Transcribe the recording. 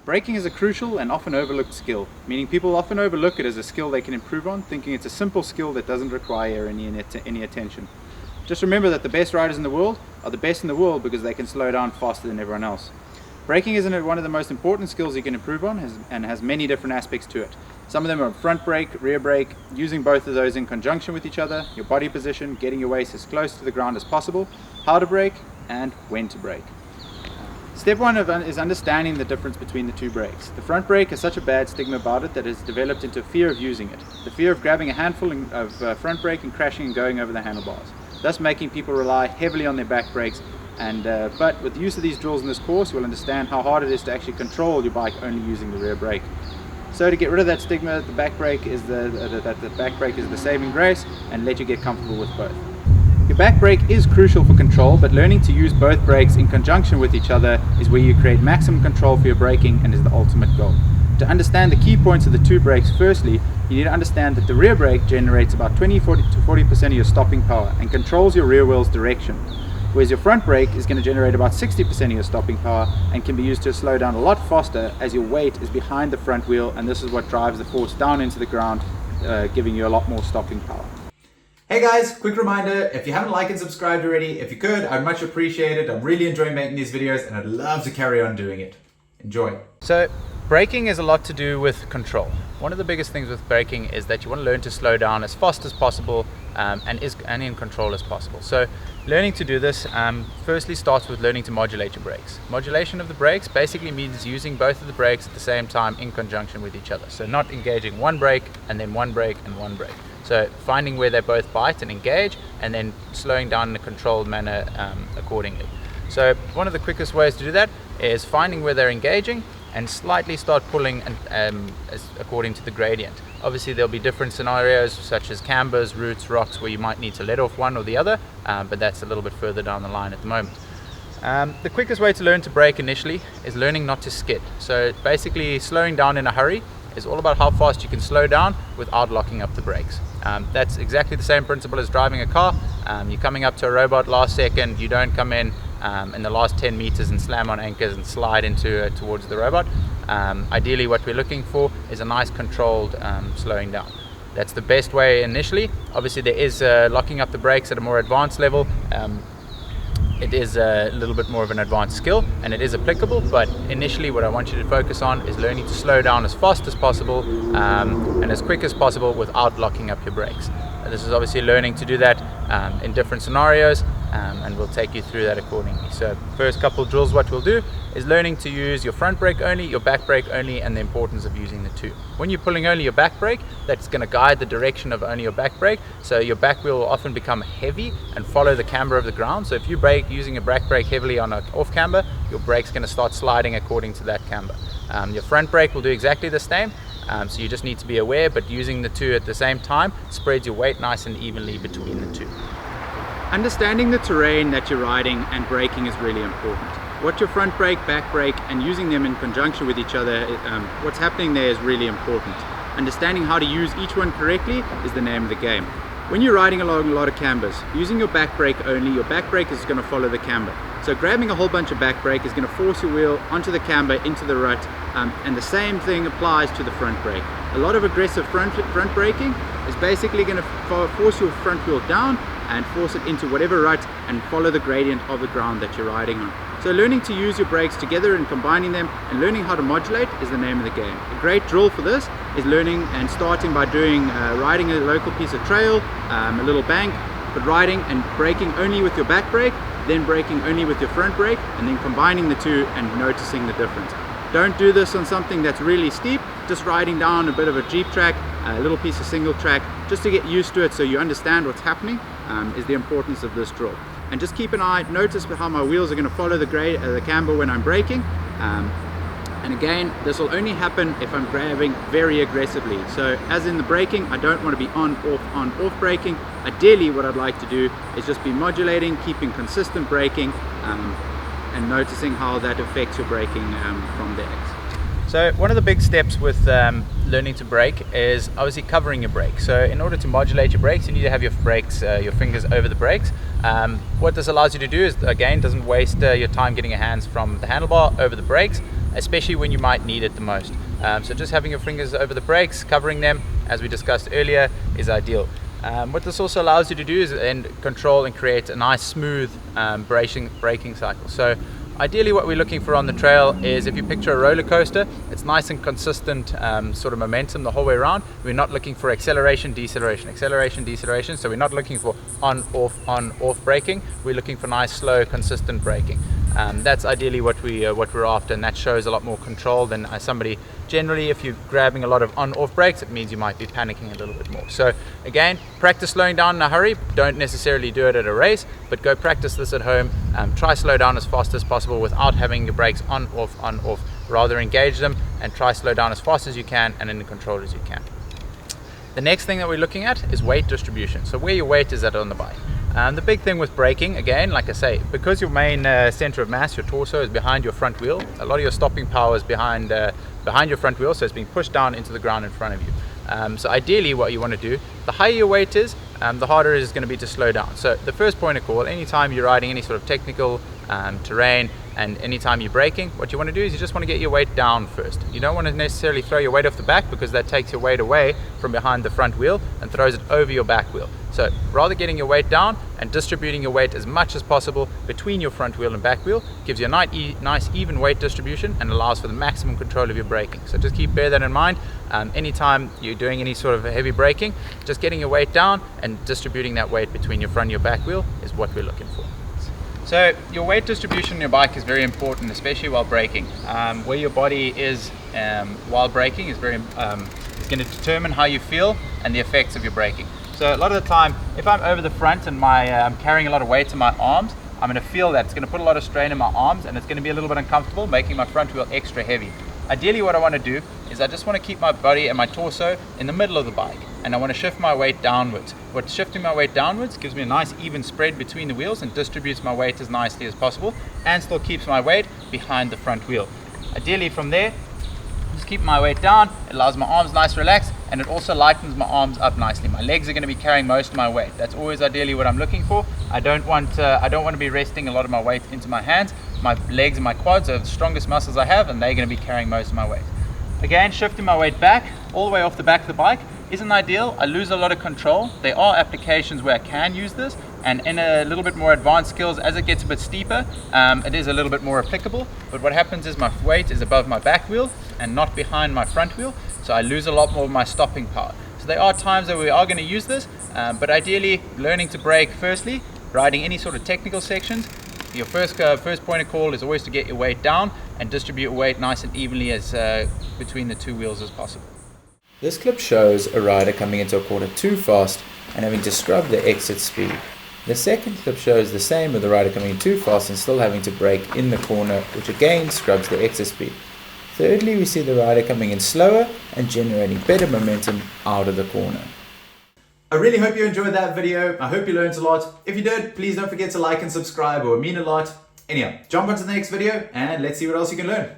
Braking is a crucial and often overlooked skill, meaning people often overlook it as a skill they can improve on, thinking it's a simple skill that doesn't require any attention. Just remember that the best riders in the world are the best in the world because they can slow down faster than everyone else. Braking is one of the most important skills you can improve on and has many different aspects to it. Some of them are front brake, rear brake, using both of those in conjunction with each other, your body position, getting your waist as close to the ground as possible, how to brake, and when to brake. Step one is understanding the difference between the two brakes. The front brake has such a bad stigma about it that it's developed into fear of using it. The fear of grabbing a handful of front brake and crashing and going over the handlebars, thus making people rely heavily on their back brakes. But with the use of these drills in this course, you'll understand how hard it is to actually control your bike only using the rear brake. So to get rid of that stigma, the back brake is the saving grace, and let you get comfortable with both. Your back brake is crucial for control, but learning to use both brakes in conjunction with each other is where you create maximum control for your braking and is the ultimate goal. To understand the key points of the two brakes, firstly, you need to understand that the rear brake generates about 20–40% of your stopping power and controls your rear wheel's direction, whereas your front brake is going to generate about 60% of your stopping power and can be used to slow down a lot faster as your weight is behind the front wheel, and this is what drives the force down into the ground, giving you a lot more stopping power. Hey guys, quick reminder, if you haven't liked and subscribed already, if you could, I'd much appreciate it. I'm really enjoying making these videos and I'd love to carry on doing it. Enjoy. So braking is a lot to do with control. One of the biggest things with braking is that you want to learn to slow down as fast as possible and in control as possible. So learning to do this firstly starts with learning to modulate your brakes. Modulation of the brakes basically means using both of the brakes at the same time in conjunction with each other. So not engaging one brake and then one brake and one brake. So finding where they both bite and engage and then slowing down in a controlled manner accordingly. So one of the quickest ways to do that is finding where they're engaging and slightly start pulling according to the gradient. Obviously there'll be different scenarios such as cambers, roots, rocks where you might need to let off one or the other, but that's a little bit further down the line at the moment. The quickest way to learn to brake initially is learning not to skid. So basically slowing down in a hurry is all about how fast you can slow down without locking up the brakes. That's exactly the same principle as driving a car. You're coming up to a robot last second, you don't come in the last 10 meters and slam on anchors and slide into towards the robot. Ideally what we're looking for is a nice controlled slowing down. That's the best way initially. Obviously there is locking up the brakes at a more advanced level. It is a little bit more of an advanced skill and it is applicable, but initially what I want you to focus on is learning to slow down as fast as possible and as quick as possible without locking up your brakes. This is obviously learning to do that in different scenarios, and we'll take you through that accordingly. So first couple drills, what we'll do is learning to use your front brake only, your back brake only, and the importance of using the two. When you're pulling only your back brake, that's going to guide the direction of only your back brake, so your back wheel will often become heavy and follow the camber of the ground. So if you brake using a back brake heavily on an off camber, your brake's going to start sliding according to that camber. Your front brake will do exactly the same, so you just need to be aware, but using the two at the same time spreads your weight nice and evenly between the two. Understanding the terrain that you're riding and braking is really important. What your front brake, back brake, and using them in conjunction with each other, what's happening there is really important. Understanding how to use each one correctly is the name of the game. When you're riding along a lot of cambers, using your back brake only, your back brake is going to follow the camber. So grabbing a whole bunch of back brake is going to force your wheel onto the camber, into the rut, and the same thing applies to the front brake. A lot of aggressive front braking is basically going to force your front wheel down and force it into whatever rut and follow the gradient of the ground that you're riding on. So learning to use your brakes together and combining them and learning how to modulate is the name of the game. A great drill for this is learning and starting by doing riding a local piece of trail, a little bank, but riding and braking only with your back brake, then braking only with your front brake, and then combining the two and noticing the difference. Don't do this on something that's really steep, just riding down a bit of a Jeep track, a little piece of single track, just to get used to it so you understand what's happening, is the importance of this drill. And just keep an eye, notice how my wheels are going to follow the camber when I'm braking. And again, this will only happen if I'm grabbing very aggressively. So as in the braking, I don't want to be on, off braking. Ideally, what I'd like to do is just be modulating, keeping consistent braking, and noticing how that affects your braking from there. So one of the big steps with learning to brake is obviously covering your brake. So in order to modulate your brakes, you need to have your brakes, your fingers over the brakes. What this allows you to do is, again, doesn't waste your time getting your hands from the handlebar over the brakes. especially when you might need it the most. So just having your fingers over the brakes, covering them, as we discussed earlier, is ideal. What this also allows you to do is then control and create a nice smooth braking cycle. So ideally what we're looking for on the trail is, if you picture a roller coaster, it's nice and consistent sort of momentum the whole way around. We're not looking for acceleration, deceleration, acceleration, deceleration. So we're not looking for on, off braking. We're looking for nice, slow, consistent braking. That's ideally what we're after, and that shows a lot more control than somebody. Generally, if you're grabbing a lot of on-off brakes, it means you might be panicking a little bit more. So again, practice slowing down in a hurry. Don't necessarily do it at a race, but go practice this at home. Try slow down as fast as possible without having your brakes on, off. Rather engage them and try slow down as fast as you can and in control as you can. The next thing that we're looking at is weight distribution. So where your weight is at on the bike. The big thing with braking, again, like I say, because your main center of mass, your torso, is behind your front wheel, a lot of your stopping power is behind your front wheel, so it's being pushed down into the ground in front of you. So ideally what you want to do, the higher your weight is, the harder it is going to be to slow down. So the first point of call, anytime you're riding any sort of technical terrain, and anytime you're braking, what you want to do is you just want to get your weight down first. You don't want to necessarily throw your weight off the back, because that takes your weight away from behind the front wheel and throws it over your back wheel. So rather getting your weight down and distributing your weight as much as possible between your front wheel and back wheel gives you a nice even weight distribution and allows for the maximum control of your braking. So just bear that in mind. Anytime you're doing any sort of heavy braking, just getting your weight down and distributing that weight between your front and your back wheel is what we're looking for. So your weight distribution on your bike is very important, especially while braking. Where your body is while braking is going to determine how you feel and the effects of your braking. So a lot of the time, if I'm over the front and I'm carrying a lot of weight in my arms, I'm going to feel that it's going to put a lot of strain in my arms, and it's going to be a little bit uncomfortable, making my front wheel extra heavy. Ideally what I want to do is I just want to keep my body and my torso in the middle of the bike, and I want to shift my weight downwards. Shifting my weight downwards gives me a nice even spread between the wheels and distributes my weight as nicely as possible, and still keeps my weight behind the front wheel. Ideally from there, just keep my weight down. It allows my arms nice relaxed, and it also lightens my arms up nicely. My legs are going to be carrying most of my weight. That's always ideally what I'm looking for. I don't want to be resting a lot of my weight into my hands. My legs and my quads are the strongest muscles I have, and they're going to be carrying most of my weight. Again, shifting my weight back all the way off the back of the bike isn't ideal. I lose a lot of control. There are applications where I can use this, and in a little bit more advanced skills, as it gets a bit steeper, it is a little bit more applicable. But what happens is my weight is above my back wheel and not behind my front wheel, so I lose a lot more of my stopping power. So there are times that we are going to use this, but ideally learning to brake firstly, riding any sort of technical sections, your first point of call is always to get your weight down and distribute your weight nice and evenly as between the two wheels as possible. This clip shows a rider coming into a corner too fast and having to scrub the exit speed. The second clip shows the same, with the rider coming in too fast and still having to brake in the corner, which again scrubs the exit speed. Thirdly, we see the rider coming in slower and generating better momentum out of the corner. I really hope you enjoyed that video. I hope you learned a lot. If you did, please don't forget to like and subscribe, it would mean a lot. Anyhow, jump on to the next video and let's see what else you can learn.